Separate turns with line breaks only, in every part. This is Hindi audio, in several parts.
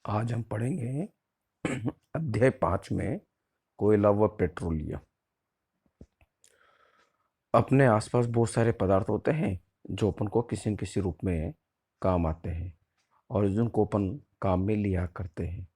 आज हम पढ़ेंगे अध्याय 5 में कोयला व पेट्रोलियम। अपने आसपास बहुत सारे पदार्थ होते हैं जो अपन को किसी न किसी रूप में काम आते हैं और जिनको अपन काम में लिया करते हैं,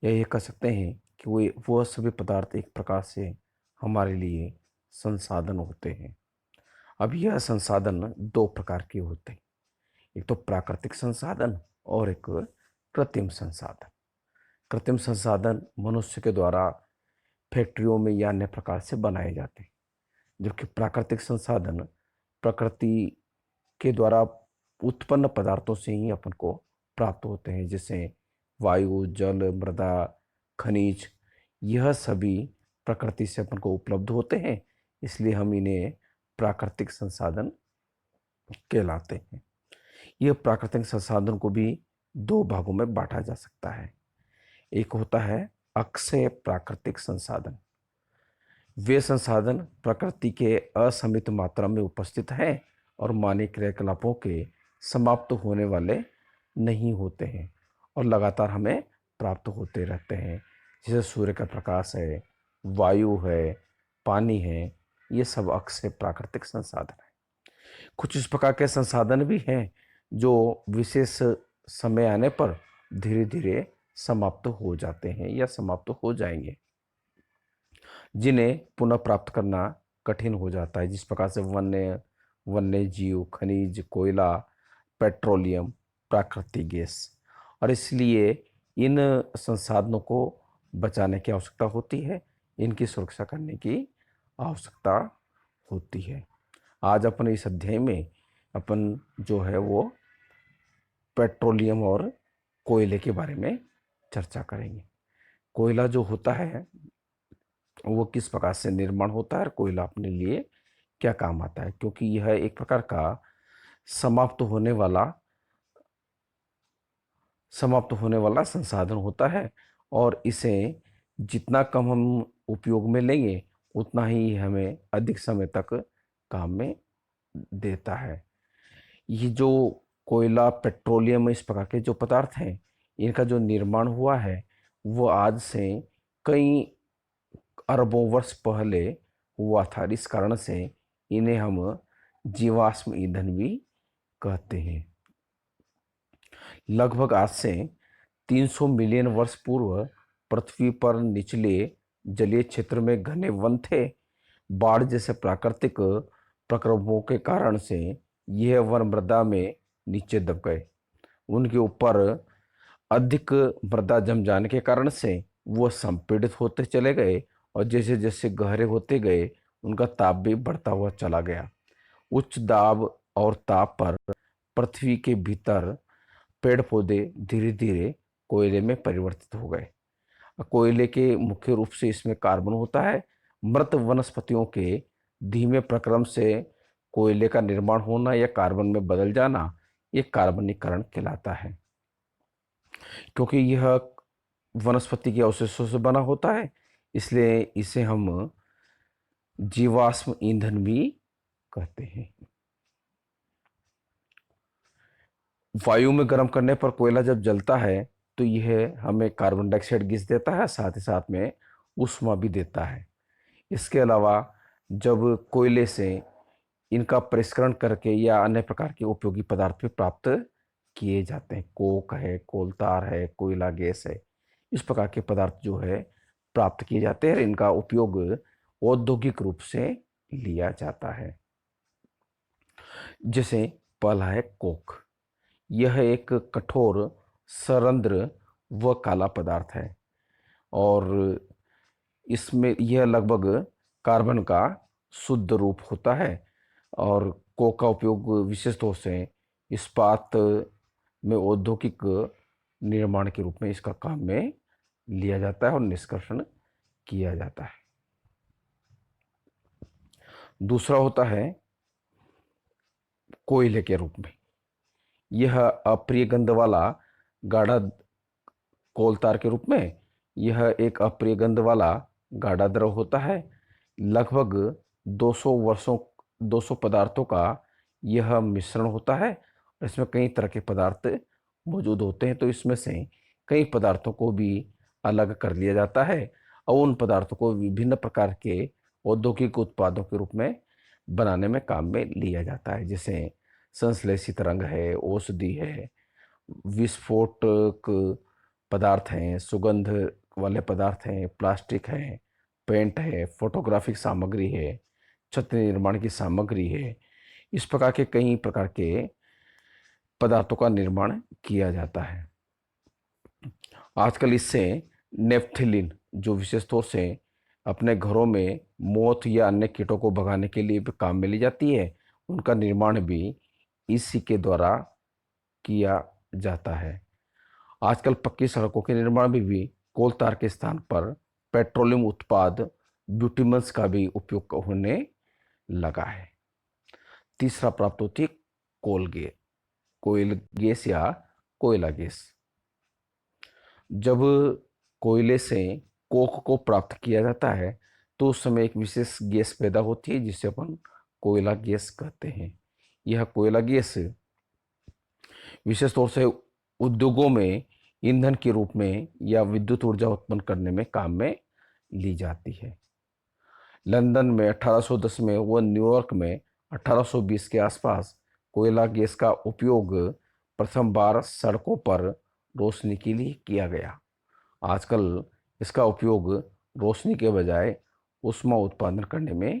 या ये कह सकते हैं कि वो सभी पदार्थ एक प्रकार से हमारे लिए संसाधन होते हैं। अब यह संसाधन दो प्रकार के होते हैं, एक तो प्राकृतिक संसाधन और एक कृत्रिम संसाधन। कृत्रिम संसाधन मनुष्य के द्वारा फैक्ट्रियों में या अन्य प्रकार से बनाए जाते हैं, जबकि प्राकृतिक संसाधन प्रकृति के द्वारा उत्पन्न पदार्थों से ही अपन को प्राप्त होते हैं, जैसे वायु, जल, मृदा, खनिज। यह सभी प्रकृति से अपन को उपलब्ध होते हैं, इसलिए हम इन्हें प्राकृतिक संसाधन कहलाते हैं। यह प्राकृतिक संसाधन को भी दो भागों में बांटा जा सकता है। एक होता है अक्षय प्राकृतिक संसाधन। वे संसाधन प्रकृति के असीमित मात्रा में उपस्थित हैं और मानवीय क्रियाकलापों के समाप्त होने वाले नहीं होते हैं और लगातार हमें प्राप्त होते रहते हैं, जैसे सूर्य का प्रकाश है, वायु है, पानी है। ये सब अक्षय प्राकृतिक संसाधन है। कुछ इस प्रकार के संसाधन भी हैं जो विशेष समय आने पर धीरे धीरे समाप्त हो जाते हैं या समाप्त हो जाएंगे, जिन्हें पुनः प्राप्त करना कठिन हो जाता है, जिस प्रकार से वन्य जीव, खनिज, कोयला, पेट्रोलियम, प्राकृतिक गैस। और इसलिए इन संसाधनों को बचाने की आवश्यकता होती है, इनकी सुरक्षा करने की आवश्यकता होती है। आज अपन इस अध्याय में अपन जो है वो पेट्रोलियम और कोयले के बारे में चर्चा करेंगे। कोयला जो होता है वो किस प्रकार से निर्माण होता है और कोयला अपने लिए क्या काम आता है, क्योंकि यह एक प्रकार का समाप्त होने वाला संसाधन होता है और इसे जितना कम हम उपयोग में लेंगे उतना ही हमें अधिक समय तक काम में देता है। ये जो कोयला, पेट्रोलियम, इस प्रकार के जो पदार्थ हैं, इनका जो निर्माण हुआ है वो आज से कई अरबों वर्ष पहले हुआ था। इस कारण से इन्हें हम जीवाश्म ईंधन भी कहते हैं। लगभग आज से 300 मिलियन वर्ष पूर्व पृथ्वी पर निचले जलीय क्षेत्र में घने वन थे। बाढ़ जैसे प्राकृतिक प्रकोपों के कारण से यह वन मृदा में नीचे दब गए। उनके ऊपर अधिक मृदा जम जाने के कारण से वो संपीड़ित होते चले गए और जैसे जैसे गहरे होते गए उनका ताप भी बढ़ता हुआ चला गया। उच्च दाब और ताप पर पृथ्वी के भीतर पेड़ पौधे धीरे धीरे कोयले में परिवर्तित हो गए। कोयले के मुख्य रूप से इसमें कार्बन होता है। मृत वनस्पतियों के धीमे प्रक्रम से कोयले का निर्माण होना या कार्बन में बदल जाना, ये कार्बनीकरण कहलाता है। क्योंकि यह वनस्पति के अवशेषों से बना होता है, इसलिए इसे हम जीवाश्म ईंधन भी कहते हैं। वायु में गर्म करने पर कोयला जब जलता है तो यह हमें कार्बन डाइऑक्साइड गैस देता है, साथ ही साथ में ऊष्मा भी देता है। इसके अलावा जब कोयले से इनका परिष्करण करके या अन्य प्रकार के उपयोगी पदार्थ भी प्राप्त किए जाते हैं, कोक है, कोलतार है, कोयला गैस है, इस प्रकार के पदार्थ जो है प्राप्त किए जाते हैं। इनका उपयोग औद्योगिक रूप से लिया जाता है। जैसे पहला है कोक। यह एक कठोर, सरंध्र व काला पदार्थ है और इसमें यह लगभग कार्बन का शुद्ध रूप होता है और कोक का उपयोग विशेष तौर से इस्पात में औद्योगिक निर्माण के रूप में इसका काम में लिया जाता है और निष्कर्षण किया जाता है। दूसरा होता है कोयले के रूप में। यह अप्रिय गंध वाला गाढ़ा कोलतार के रूप में यह एक अप्रिय गंध वाला गाढ़ा द्रव होता है। लगभग 200 पदार्थों का यह मिश्रण होता है। इसमें कई तरह के पदार्थ मौजूद होते हैं, तो इसमें से कई पदार्थों को भी अलग कर लिया जाता है और उन पदार्थों को विभिन्न प्रकार के औद्योगिक उत्पादों के रूप में बनाने में काम में लिया जाता है। जैसे संश्लेषित रंग है, औषधि है, विस्फोटक पदार्थ हैं, सुगंध वाले पदार्थ हैं, प्लास्टिक है, पेंट है, फोटोग्राफिक सामग्री है, छत्र निर्माण की सामग्री है। इस प्रकार के कई प्रकार के पदार्थों का निर्माण किया जाता है। आजकल इससे नेफ्थिलिन, जो विशेष तौर से अपने घरों में मोथ या अन्य कीटों को भगाने के लिए भी काम में ली जाती है, उनका निर्माण भी इसी के द्वारा किया जाता है। आजकल पक्की सड़कों के निर्माण में भी कोल तार के स्थान पर पेट्रोलियम उत्पाद ब्यूटिमल्स का भी उपयोग होने लगा है। तीसरा प्राप्त होती है कोयल गैस या कोयला गैस। जब कोयले से कोक को प्राप्त किया जाता है तो उस समय एक विशेष गैस पैदा होती है जिसे अपन कोयला गैस कहते हैं। यह कोयला गैस विशेष तौर से उद्योगों में ईंधन के रूप में या विद्युत ऊर्जा उत्पन्न करने में काम में ली जाती है। लंदन में 1810 में व न्यूयॉर्क में 1820 के आसपास कोयला गैस का उपयोग प्रथम बार सड़कों पर रोशनी के लिए किया गया। आजकल इसका उपयोग रोशनी के बजाय ऊष्मा उत्पादन करने में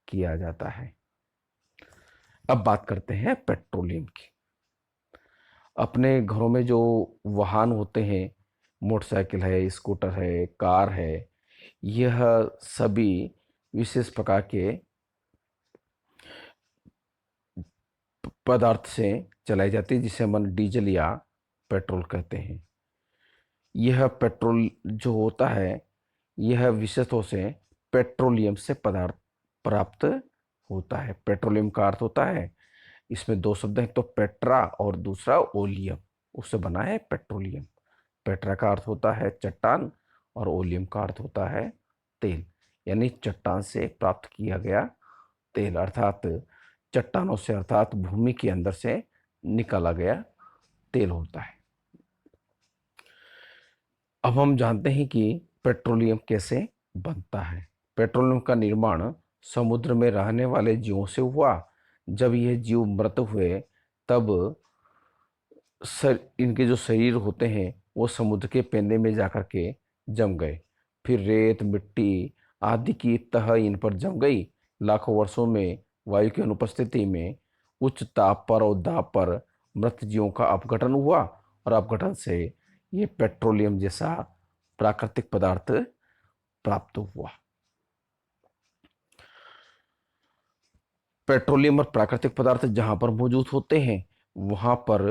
किया जाता है। अब बात करते हैं पेट्रोलियम की। अपने घरों में जो वाहन होते हैं, मोटरसाइकिल है, स्कूटर है, कार है, यह सभी विशेष प्रकार के पदार्थ से चलाई जाती है जिसे हम डीजल या पेट्रोल कहते हैं। यह पेट्रोल जो होता है यह विशेष तौर से पेट्रोलियम से पदार्थ प्राप्त होता है। पेट्रोलियम का अर्थ होता है, इसमें दो शब्द हैं, तो पेट्रा और दूसरा ओलियम, उससे बना है पेट्रोलियम। पेट्रा का अर्थ होता है चट्टान और ओलियम का अर्थ होता है तेल, यानी चट्टान से प्राप्त किया गया तेल, अर्थात चट्टानों से अर्थात भूमि के अंदर से निकाला गया तेल होता है। अब हम जानते हैं कि पेट्रोलियम कैसे बनता है। पेट्रोलियम का निर्माण समुद्र में रहने वाले जीवों से हुआ। जब यह जीव मृत हुए तब इनके जो शरीर होते हैं वो समुद्र के पेंदे में जाकर के जम गए। फिर रेत, मिट्टी आदि की तह इन पर जम गई। लाखों वर्षों में वायु की अनुपस्थिति में उच्च ताप पर और दाब पर मृत जीवों का अपघटन हुआ और अपघटन से ये पेट्रोलियम जैसा प्राकृतिक पदार्थ प्राप्त हुआ। पेट्रोलियम और प्राकृतिक पदार्थ जहां पर मौजूद होते हैं वहां पर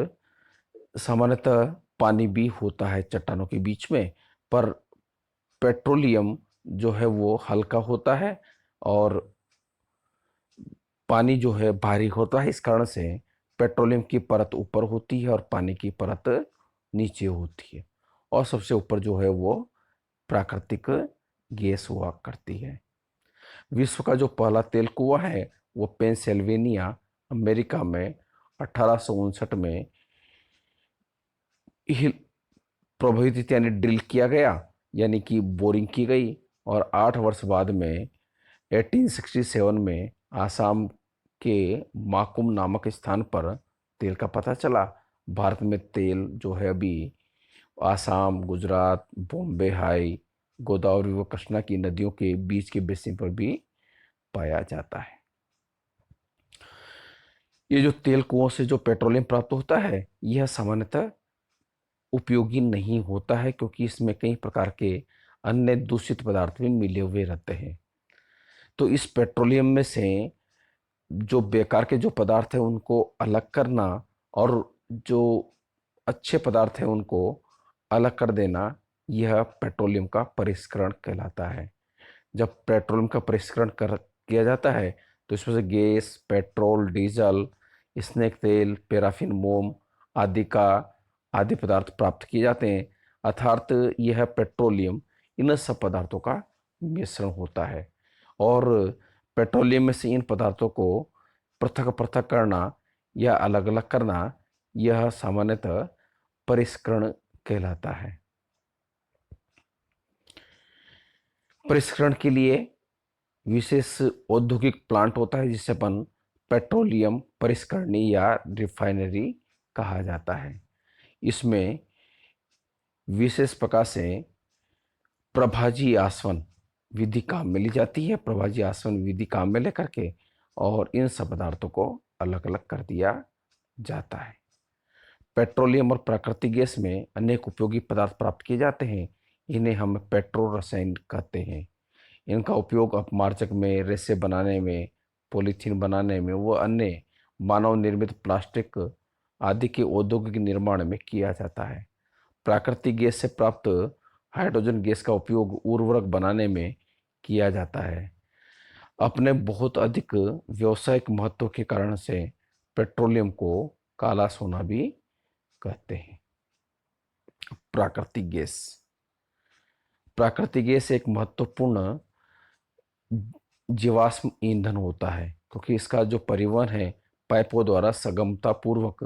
सामान्यतः पानी भी होता है चट्टानों के बीच में, पर पेट्रोलियम जो है वो हल्का होता है और पानी जो है भारी होता है। इस कारण से पेट्रोलियम की परत ऊपर होती है और पानी की परत नीचे होती है, और सबसे ऊपर जो है वो प्राकृतिक गैस हुआ करती है। विश्व का जो पहला तेल कुआं है वो पेंसिल्वेनिया अमेरिका में 1859 में प्रभावित यानी ड्रिल किया गया, यानी कि बोरिंग की गई, और 8 वर्ष बाद में 1867 में आसाम के माकुम नामक स्थान पर तेल का पता चला। भारत में तेल जो है अभी आसाम, गुजरात, बॉम्बे हाई, गोदावरी व कृष्णा की नदियों के बीच के बेसिन पर भी पाया जाता है। ये जो तेल कुओं से जो पेट्रोलियम प्राप्त होता है यह सामान्यतः उपयोगी नहीं होता है, क्योंकि इसमें कई प्रकार के अन्य दूषित पदार्थ भी मिले हुए रहते हैं। तो इस पेट्रोलियम में से जो बेकार के जो पदार्थ है उनको अलग करना और जो अच्छे पदार्थ हैं उनको अलग कर देना, यह पेट्रोलियम का परिष्करण कहलाता है। जब पेट्रोलियम का परिष्करण कर किया जाता है तो इसमें से गैस, पेट्रोल, डीजल, स्नेक तेल, पैराफिन, मोम आदि पदार्थ प्राप्त किए जाते हैं। अर्थात यह पेट्रोलियम इन सब पदार्थों का मिश्रण होता है, और पेट्रोलियम में से इन पदार्थों को पृथक पृथक करना या अलग अलग करना यह सामान्यतः परिष्करण कहलाता है। परिष्करण के लिए विशेष औद्योगिक प्लांट होता है जिसे अपन पेट्रोलियम परिष्करणी या रिफाइनरी कहा जाता है। इसमें विशेष प्रकार से प्रभाजी आसवन विधि काम में ली जाती है। प्रभाजी आसवन विधि काम में लेकर के और इन सब पदार्थों को अलग अलग कर दिया जाता है। पेट्रोलियम और प्राकृतिक गैस में अनेक उपयोगी पदार्थ प्राप्त किए जाते हैं। इन्हें हम पेट्रो रसायन कहते हैं। इनका उपयोग अपमार्जक में, रेसे बनाने में, पॉलीथीन बनाने में व अन्य मानव निर्मित प्लास्टिक आदि के औद्योगिक निर्माण में किया जाता है। प्राकृतिक गैस से प्राप्त हाइड्रोजन गैस का उपयोग उर्वरक बनाने में किया जाता है। अपने बहुत अधिक व्यावसायिक महत्व के कारण से पेट्रोलियम को काला सोना भी कहते हैं। प्राकृतिक गैस, प्राकृतिक गैस एक महत्वपूर्ण जीवाश्म ईंधन होता है क्योंकि इसका जो परिवहन है पाइपों द्वारा सुगमता पूर्वक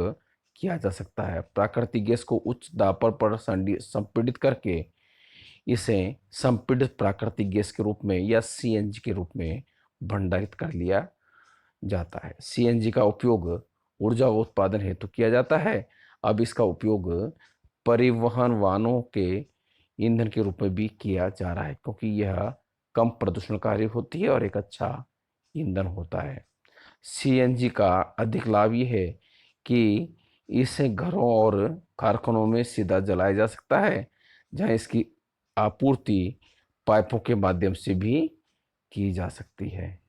किया जा सकता है। प्राकृतिक गैस को उच्च दाब पर संपीड़ित करके इसे संपीड़ित प्राकृतिक गैस के रूप में या सीएनजी के रूप में भंडारित कर लिया जाता है। सीएनजी का उपयोग ऊर्जा उत्पादन हेतु किया जाता है। अब इसका उपयोग परिवहन वाहनों के ईंधन के रूप में भी किया जा रहा है क्योंकि यह कम प्रदूषणकारी होती है और एक अच्छा ईंधन होता है। सीएनजी का अधिक लाभ यह है कि इसे घरों और कारखानों में सीधा जलाया जा सकता है जहां इसकी आपूर्ति पाइपों के माध्यम से भी की जा सकती है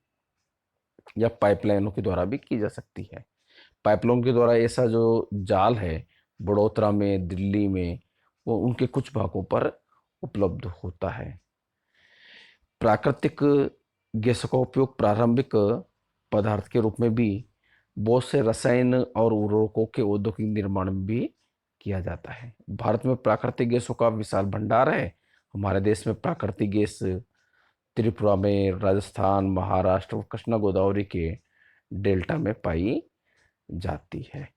या पाइपलाइनों के द्वारा भी की जा सकती है। पाइपलाइन के द्वारा ऐसा जो जाल है बड़ोदरा में, दिल्ली में, वो उनके कुछ भागों पर उपलब्ध होता है। प्राकृतिक गैसों का उपयोग प्रारंभिक पदार्थ के रूप में भी बहुत से रसायन और उर्वरकों के औद्योगिक निर्माण में भी किया जाता है। भारत में प्राकृतिक गैसों का विशाल भंडार है। हमारे देश में प्राकृतिक गैस त्रिपुरा में, राजस्थान, महाराष्ट्र और कृष्णा गोदावरी के डेल्टा में पाई जाती है।